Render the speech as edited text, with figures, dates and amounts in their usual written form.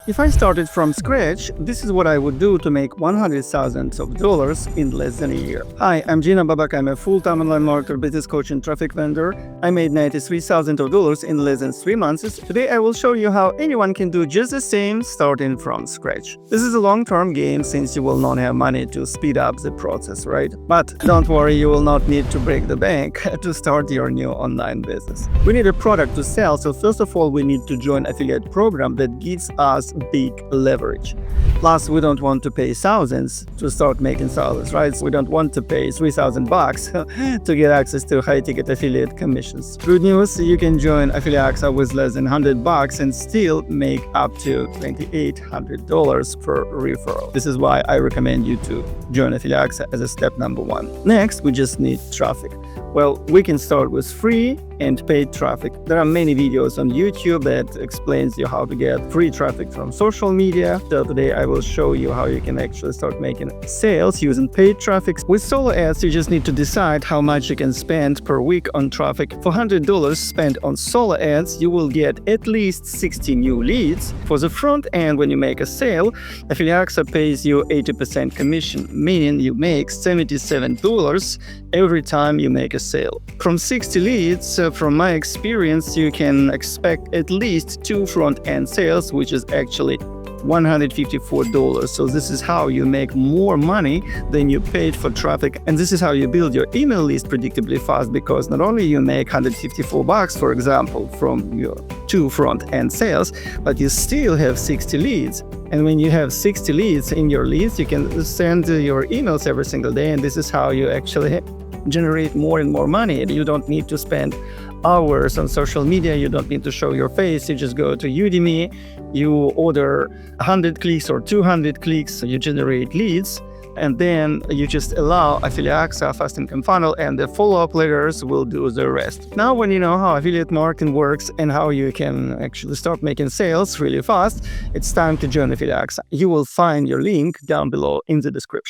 If I started from scratch, this is what I would do to make $100,000 in less than a year. Hi, I'm Ginababak. I'm a full-time online marketer, business coach, and traffic vendor. I made $93,000 in less than 3 months. Today, I will show you how anyone can do just the same starting from scratch. This is a long-term game since you will not have money to speed up the process, right? But don't worry, you will not need to break the bank to start your new online business. We need a product to sell, so first of all, we need to join an affiliate program that gives us big leverage. Plus, we don't want to pay thousands to start making thousands, right? We don't want to pay $3,000 to get access to high-ticket affiliate commissions. Good news, you can join AFFILIAXA with less than $100 and still make up to $2,800 per referral. This is why I recommend you to join AFFILIAXA as a step number 1. Next, we just need traffic. Well, we can start with free and paid traffic. There are many videos on YouTube that explains you how to get free traffic from social media. So today I will show you how you can actually start making sales using paid traffic. With solo ads, you just need to decide how much you can spend per week on traffic. For $100 spent on solo ads, you will get at least 60 new leads. For the front end, when you make a sale, AFFILIAXA pays you 80% commission, meaning you make $77 every time you make a sale. From 60 leads, from my experience, you can expect at least 2 front-end sales, which is actually $154. So this is how you make more money than you paid for traffic. And this is how you build your email list predictably fast, because not only you make $154, for example, from your 2 front-end sales, but you still have 60 leads. And when you have 60 leads in your leads, you can send your emails every single day. And this is how you actually generate more and more money. You don't need to spend hours on social media. You don't need to show your face. You just go to UDIMI, you order 100 clicks or 200 clicks, you generate leads, and then you just allow AFFILIAXA, Fast Income Funnel, and the follow-up letters will do the rest. Now, when you know how affiliate marketing works and how you can actually start making sales really fast, it's time to join AFFILIAXA. You will find your link down below in the description.